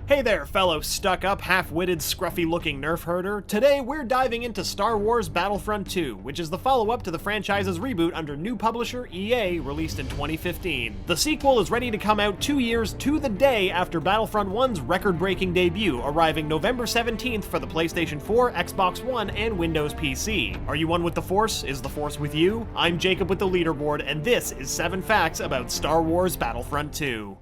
Hey there, fellow stuck-up, half-witted, scruffy-looking nerf herder. Today, we're diving into Star Wars Battlefront II, which is the follow-up to the franchise's reboot under new publisher EA, released in 2015. The sequel is ready to come out 2 years to the day after Battlefront 1's record-breaking debut, arriving November 17th for the PlayStation 4, Xbox One, and Windows PC. Are you one with the Force? Is the Force with you? I'm Jacob with the Leaderboard, and this is 7 facts about Star Wars Battlefront 2.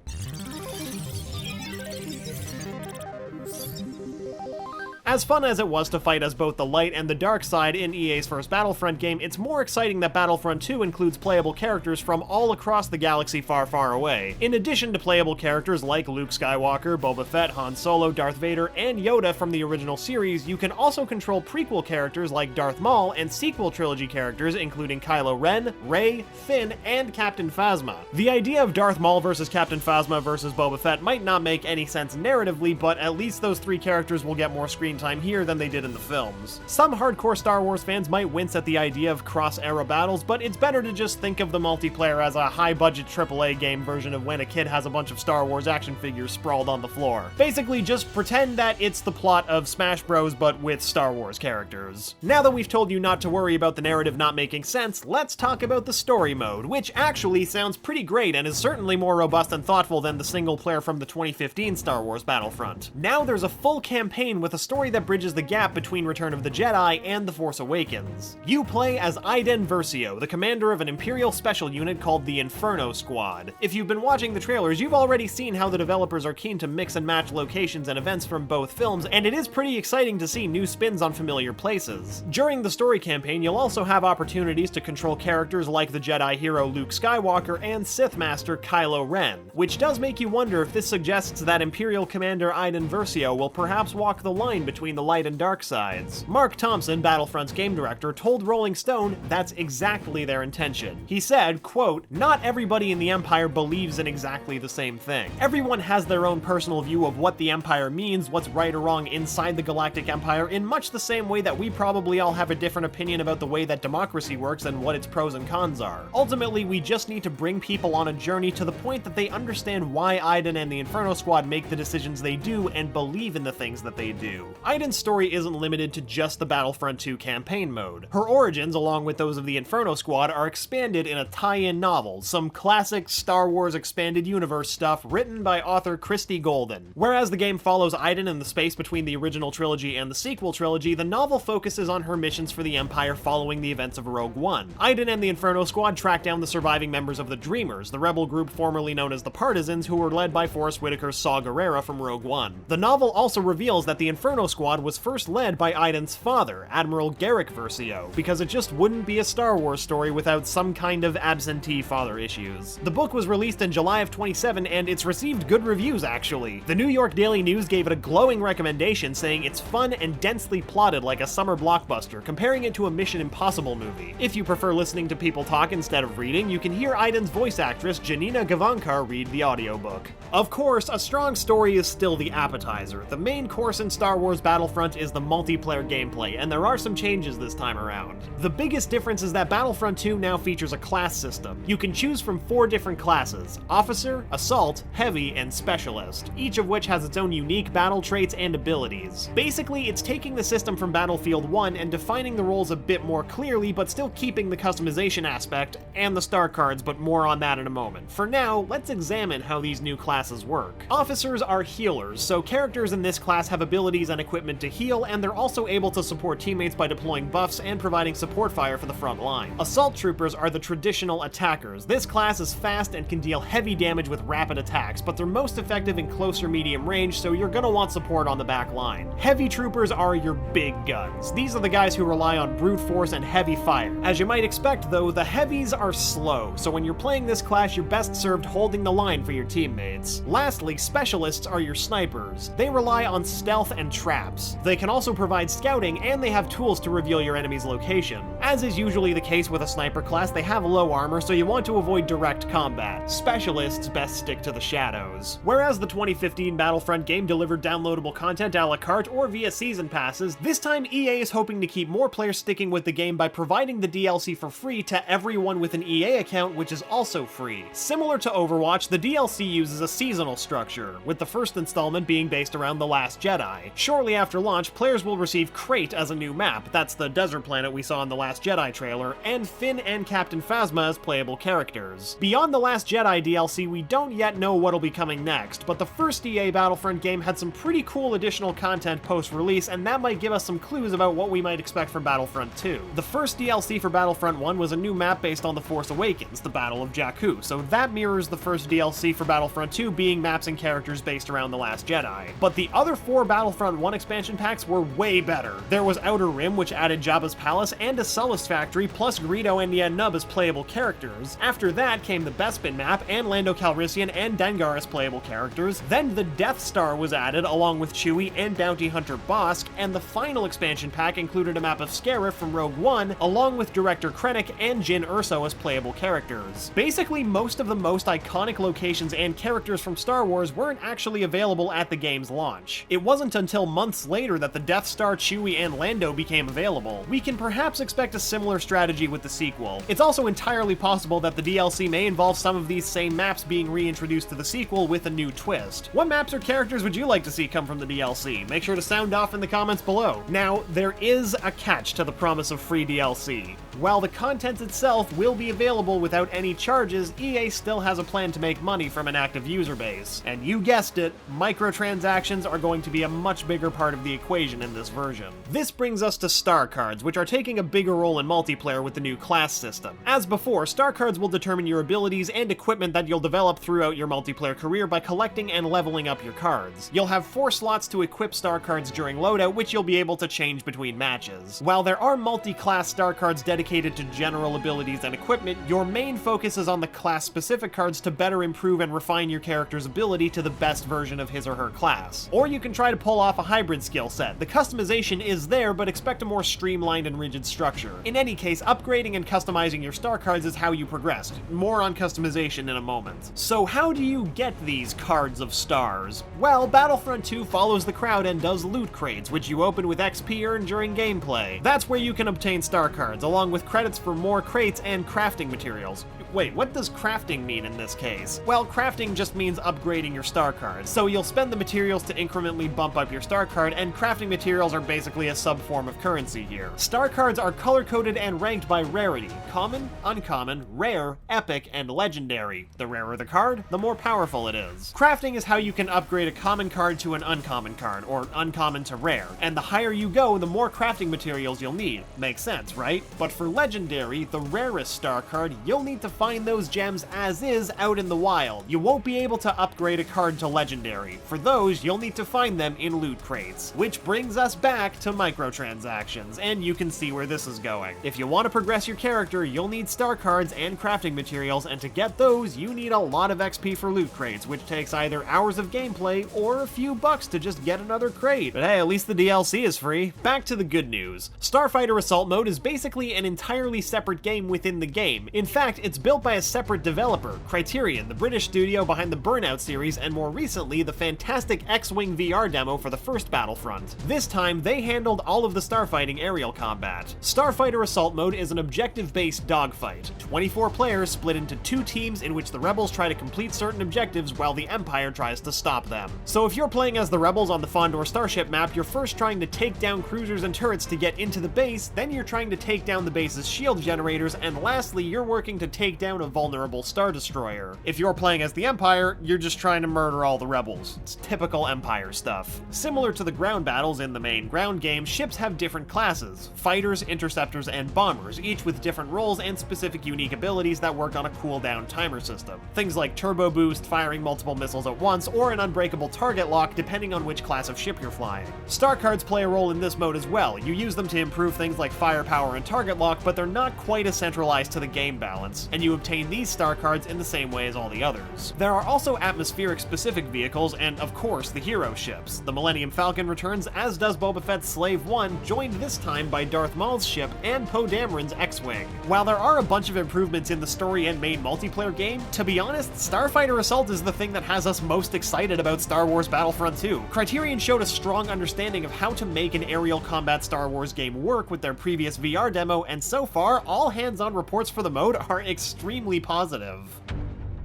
As fun as it was to fight as both the light and the dark side in EA's first Battlefront game, it's more exciting that Battlefront 2 includes playable characters from all across the galaxy far, far away. In addition to playable characters like Luke Skywalker, Boba Fett, Han Solo, Darth Vader, and Yoda from the original series, you can also control prequel characters like Darth Maul and sequel trilogy characters including Kylo Ren, Rey, Finn, and Captain Phasma. The idea of Darth Maul versus Captain Phasma versus Boba Fett might not make any sense narratively, but at least those three characters will get more screen time here than they did in the films. Some hardcore Star Wars fans might wince at the idea of cross-era battles, but it's better to just think of the multiplayer as a high-budget AAA game version of when a kid has a bunch of Star Wars action figures sprawled on the floor. Basically, just pretend that it's the plot of Smash Bros, but with Star Wars characters. Now that we've told you not to worry about the narrative not making sense, let's talk about the story mode, which actually sounds pretty great and is certainly more robust and thoughtful than the single player from the 2015 Star Wars Battlefront. Now there's a full campaign with a story that bridges the gap between Return of the Jedi and The Force Awakens. You play as Iden Versio, the commander of an Imperial special unit called the Inferno Squad. If you've been watching the trailers, you've already seen how the developers are keen to mix and match locations and events from both films, and it is pretty exciting to see new spins on familiar places. During the story campaign, you'll also have opportunities to control characters like the Jedi hero Luke Skywalker and Sith Master Kylo Ren, which does make you wonder if this suggests that Imperial Commander Iden Versio will perhaps walk the line between the light and dark sides. Mark Thompson, Battlefront's game director, told Rolling Stone that's exactly their intention. He said, quote, "Not everybody in the Empire believes in exactly the same thing. Everyone has their own personal view of what the Empire means, what's right or wrong inside the Galactic Empire, in much the same way that we probably all have a different opinion about the way that democracy works and what its pros and cons are. Ultimately, we just need to bring people on a journey to the point that they understand why Iden and the Inferno Squad make the decisions they do and believe in the things that they do." Iden's story isn't limited to just the Battlefront 2 campaign mode. Her origins, along with those of the Inferno Squad, are expanded in a tie-in novel, some classic Star Wars expanded universe stuff written by author Christie Golden. Whereas the game follows Iden in the space between the original trilogy and the sequel trilogy, the novel focuses on her missions for the Empire following the events of Rogue One. Iden and the Inferno Squad track down the surviving members of the Dreamers, the rebel group formerly known as the Partisans, who were led by Forrest Whitaker's Saw Gerrera from Rogue One. The novel also reveals that the Inferno Squad was first led by Iden's father, Admiral Garrick Versio, because it just wouldn't be a Star Wars story without some kind of absentee father issues. The book was released in July of 2017, and it's received good reviews, actually. The New York Daily News gave it a glowing recommendation, saying it's fun and densely plotted like a summer blockbuster, comparing it to a Mission Impossible movie. If you prefer listening to people talk instead of reading, you can hear Iden's voice actress, Janina Gavankar, read the audiobook. Of course, a strong story is still the appetizer. The main course in Star Wars Battlefront is the multiplayer gameplay, and there are some changes this time around. The biggest difference is that Battlefront 2 now features a class system. You can choose from 4 different classes: Officer, Assault, Heavy, and Specialist, each of which has its own unique battle traits and abilities. Basically, it's taking the system from Battlefield 1 and defining the roles a bit more clearly, but still keeping the customization aspect and the star cards, but more on that in a moment. For now, let's examine how these new classes work. Officers are healers, so characters in this class have abilities and equipment to heal, and they're also able to support teammates by deploying buffs and providing support fire for the front line. Assault troopers are the traditional attackers. This class is fast and can deal heavy damage with rapid attacks, but they're most effective in close or medium range, so you're gonna want support on the back line. Heavy troopers are your big guns. These are the guys who rely on brute force and heavy fire. As you might expect though, the heavies are slow, so when you're playing this class, you're best served holding the line for your teammates. Lastly, specialists are your snipers. They rely on stealth and traps. They can also provide scouting, and they have tools to reveal your enemy's location. As is usually the case with a sniper class, they have low armor, so you want to avoid direct combat. Specialists best stick to the shadows. Whereas the 2015 Battlefront game delivered downloadable content a la carte or via season passes, this time EA is hoping to keep more players sticking with the game by providing the DLC for free to everyone with an EA account, which is also free. Similar to Overwatch, the DLC uses a seasonal structure, with the first installment being based around The Last Jedi. Shortly after launch, players will receive Crate as a new map, that's the desert planet we saw in The Last Jedi trailer, and Finn and Captain Phasma as playable characters. Beyond The Last Jedi DLC, we don't yet know what'll be coming next, but the first EA Battlefront game had some pretty cool additional content post-release, and that might give us some clues about what we might expect from Battlefront 2. The first DLC for Battlefront 1 was a new map based on The Force Awakens, the Battle of Jakku, so that mirrors the first DLC for Battlefront 2 being maps and characters based around The Last Jedi. But the other 4 Battlefront 1 expansion packs were way better. There was Outer Rim, which added Jabba's Palace and a Sullust Factory, plus Greedo and Nien Nunb as playable characters. After that came the Bespin map, and Lando Calrissian and Dengar as playable characters. Then the Death Star was added, along with Chewie and Bounty Hunter Bossk, and the final expansion pack included a map of Scarif from Rogue One, along with Director Krennic and Jyn Erso as playable characters. Basically, most of the most iconic locations and characters from Star Wars weren't actually available at the game's launch. It wasn't until months later that the Death Star, Chewie, and Lando became available. We can perhaps expect a similar strategy with the sequel. It's also entirely possible that the DLC may involve some of these same maps being reintroduced to the sequel with a new twist. What maps or characters would you like to see come from the DLC? Make sure to sound off in the comments below. Now, there is a catch to the promise of free DLC. While the content itself will be available without any charges, EA still has a plan to make money from an active user base. And you guessed it, microtransactions are going to be a much bigger part of the equation in this version. This brings us to star cards, which are taking a bigger role in multiplayer with the new class system. As before, star cards will determine your abilities and equipment that you'll develop throughout your multiplayer career by collecting and leveling up your cards. You'll have 4 slots to equip star cards during loadout, which you'll be able to change between matches. While there are multi-class star cards dedicated to general abilities and equipment, your main focus is on the class-specific cards to better improve and refine your character's ability to the best version of his or her class. Or you can try to pull off a hybrid skill set. The customization is there, but expect a more streamlined and rigid structure. In any case, upgrading and customizing your star cards is how you progress. More on customization in a moment. So how do you get these cards of stars? Well, Battlefront 2 follows the crowd and does loot crates, which you open with XP earned during gameplay. That's where you can obtain star cards, along with credits for more crates and crafting materials. Wait, what does crafting mean in this case? Well, crafting just means upgrading your star cards. So you'll spend the materials to incrementally bump up your star card, and crafting materials are basically a sub-form of currency here. Star cards are color-coded and ranked by rarity: common, uncommon, rare, epic, and legendary. The rarer the card, the more powerful it is. Crafting is how you can upgrade a common card to an uncommon card, or uncommon to rare, and the higher you go, the more crafting materials you'll need. Makes sense, right? But for legendary, the rarest star card, you'll need to find those gems as is out in the wild. You won't be able to upgrade a card to legendary. For those, you'll need to find them in loot crates. Which brings us back to microtransactions, and you can see where this is going. If you want to progress your character, you'll need star cards and crafting materials, and to get those, you need a lot of XP for loot crates, which takes either hours of gameplay or a few bucks to just get another crate. But hey, at least the DLC is free. Back to the good news. Starfighter Assault mode is basically an entirely separate game within the game. In fact, it's built by a separate developer, Criterion, the British studio behind the Burnout series, and more recently, the fantastic X-Wing VR demo for the first Battlefront. This time, they handled all of the starfighting aerial combat. Starfighter Assault mode is an objective-based dogfight. 24 players split into 2 teams in which the rebels try to complete certain objectives while the Empire tries to stop them. So if you're playing as the rebels on the Fondor starship map, you're first trying to take down cruisers and turrets to get into the base, then you're trying to take down the base's shield generators, and lastly, you're working to take down a vulnerable Star Destroyer. If you're playing as the Empire, you're just trying to murder all the rebels. It's typical Empire stuff. Similar to the ground battles in the main ground game, ships have different classes: fighters, interceptors, and bombers, each with different roles and specific unique abilities that work on a cooldown timer system. Things like turbo boost, firing multiple missiles at once, or an unbreakable target lock depending on which class of ship you're flying. Star cards play a role in this mode as well. You use them to improve things like firepower and target lock, but they're not quite as centralized to the game balance, and you obtain these star cards in the same way as all the others. There are also atmospheric specific vehicles, and of course the hero ships. The Millennium Falcon returns, as does Boba Fett's Slave 1, joined this time by Darth Maul's ship, and Poe Dameron's X-Wing. While there are a bunch of improvements in the story and main multiplayer game, to be honest, Starfighter Assault is the thing that has us most excited about Star Wars Battlefront II. Criterion showed a strong understanding of how to make an aerial combat Star Wars game work with their previous VR demo, and so far, all hands-on reports for the mode are extremely positive.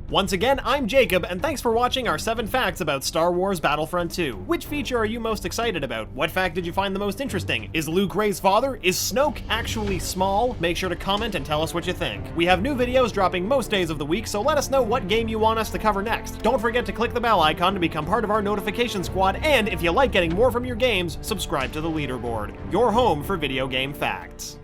Once again, I'm Jacob, and thanks for watching our 7 facts about Star Wars Battlefront II. Which feature are you most excited about? What fact did you find the most interesting? Is Luke Rey's father? Is Snoke actually small? Make sure to comment and tell us what you think. We have new videos dropping most days of the week, so let us know what game you want us to cover next. Don't forget to click the bell icon to become part of our notification squad, and if you like getting more from your games, subscribe to the Leaderboard, your home for video game facts.